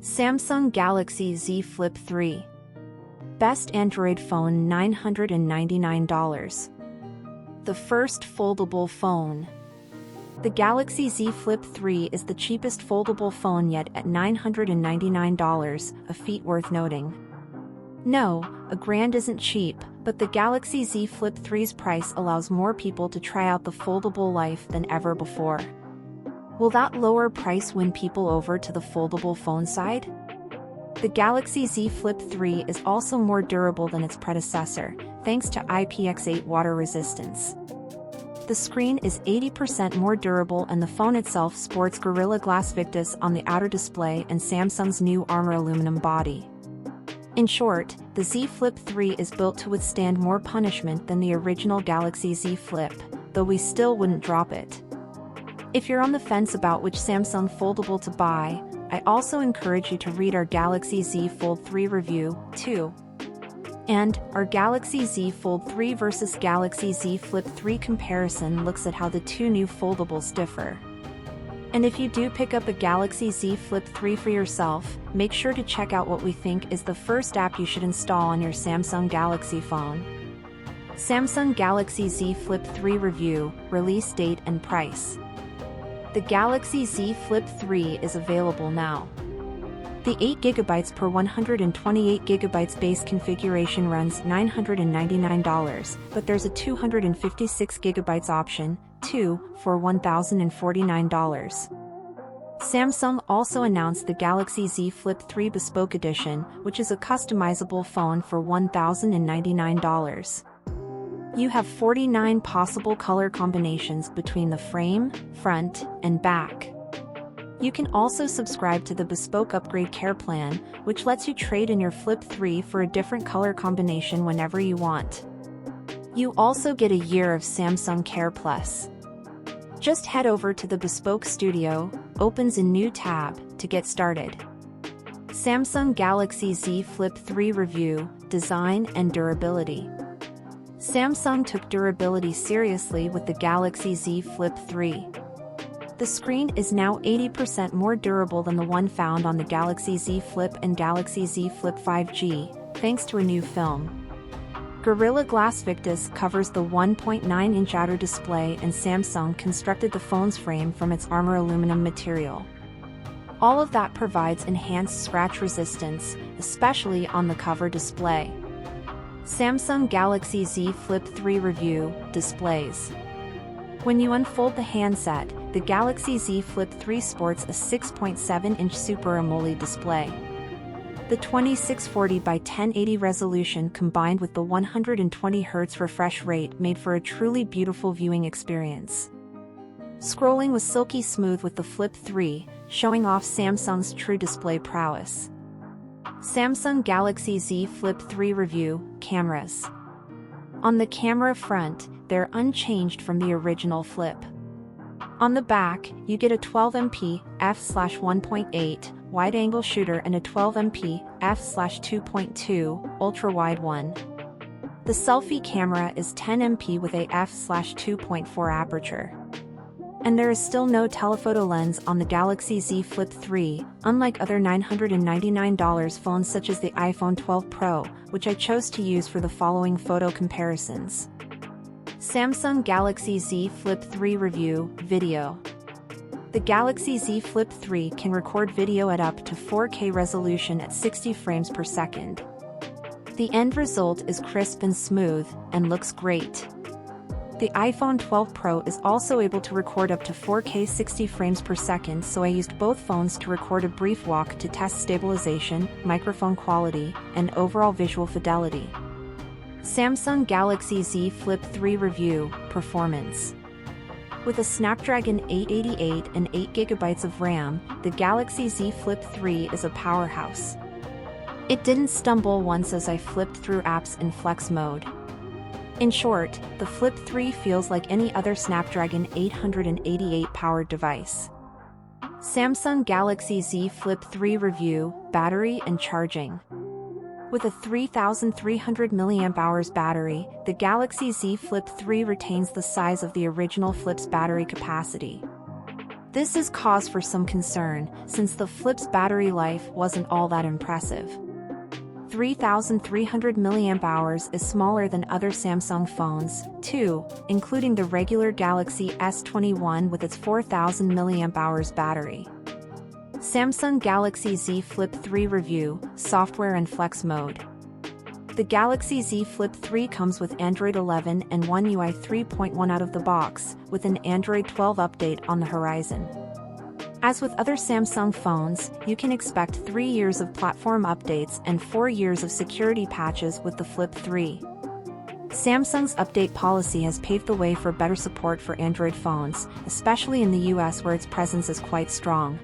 Samsung Galaxy Z Flip 3. Best Android phone $999. The first foldable phone. The Galaxy Z Flip 3 is the cheapest foldable phone yet at $999, a feat worth noting. No, a grand isn't cheap, but the Galaxy Z Flip 3's price allows more people to try out the foldable life than ever before. Will that lower price win people over to the foldable phone side? The Galaxy Z Flip 3 is also more durable than its predecessor, thanks to IPX8 water resistance. The screen is 80% more durable and the phone itself sports Gorilla Glass Victus on the outer display and Samsung's new Armor aluminum body. In short, the Z Flip 3 is built to withstand more punishment than the original Galaxy Z Flip, though we still wouldn't drop it. If you're on the fence about which Samsung foldable to buy, I also encourage you to read our Galaxy Z Fold 3 review, too. And our Galaxy Z Fold 3 vs Galaxy Z Flip 3 comparison looks at how the two new foldables differ. And if you do pick up a Galaxy Z Flip 3 for yourself, make sure to check out what we think is the first app you should install on your Samsung Galaxy phone. Samsung Galaxy Z Flip 3 review, release date and price. The Galaxy Z Flip 3 is available now. The 8GB per 128GB base configuration runs $999, but there's a 256GB option, too, for $1,049. Samsung also announced the Galaxy Z Flip 3 Bespoke Edition, which is a customizable phone for $1,099. You have 49 possible color combinations between the frame, front, and back. You can also subscribe to the Bespoke Upgrade Care Plan, which lets you trade in your Flip 3 for a different color combination whenever you want. You also get a year of Samsung Care Plus. Just head over to the Bespoke Studio, opens a new tab, to get started. Samsung Galaxy Z Flip 3 review, design and durability. Samsung took durability seriously with the Galaxy Z Flip 3. The screen is now 80% more durable than the one found on the Galaxy Z Flip and Galaxy Z Flip 5G, thanks to a new film. Gorilla Glass Victus covers the 1.9-inch outer display and Samsung constructed the phone's frame from its Armor aluminum material. All of that provides enhanced scratch resistance, especially on the cover display. Samsung Galaxy Z Flip 3 review, displays. When you unfold the handset, the Galaxy Z Flip 3 sports a 6.7-inch Super AMOLED display. The 2640 by 1080 resolution combined with the 120 Hz refresh rate made for a truly beautiful viewing experience. Scrolling was silky smooth with the Flip 3, showing off Samsung's true display prowess. Samsung Galaxy Z Flip 3 review, cameras. On the camera front, they're unchanged from the original Flip. On the back, you get a 12MP f/1.8 wide-angle shooter and a 12MP f/2.2 ultra-wide one. The selfie camera is 10MP with a f/2.4 aperture. And there is still no telephoto lens on the Galaxy Z Flip 3, unlike other $999 phones such as the iPhone 12 Pro, which I chose to use for the following photo comparisons. Samsung Galaxy Z Flip 3 review, video. The Galaxy Z Flip 3 can record video at up to 4K resolution at 60 frames per second. The end result is crisp and smooth, and looks great. The iPhone 12 Pro is also able to record up to 4K 60 frames per second, so I used both phones to record a brief walk to test stabilization, microphone quality, and overall visual fidelity. Samsung Galaxy Z Flip 3 review, performance. With a Snapdragon 888 and 8GB of RAM, the Galaxy Z Flip 3 is a powerhouse. It didn't stumble once as I flipped through apps in flex mode. In short, the Flip 3 feels like any other Snapdragon 888 powered device. Samsung Galaxy Z Flip 3 review, battery and charging. With a 3,300 mAh battery, the Galaxy Z Flip 3 retains the size of the original Flip's battery capacity. This is cause for some concern, since the Flip's battery life wasn't all that impressive. 3,300 mAh is smaller than other Samsung phones, too, including the regular Galaxy S21 with its 4,000 mAh battery. Samsung Galaxy Z Flip 3 Review, Software and Flex Mode. The Galaxy Z Flip 3 comes with Android 11 and One UI 3.1 out of the box, with an Android 12 update on the horizon. As with other Samsung phones, you can expect 3 years of platform updates and 4 years of security patches with the Flip 3. Samsung's update policy has paved the way for better support for Android phones, especially in the US where its presence is quite strong.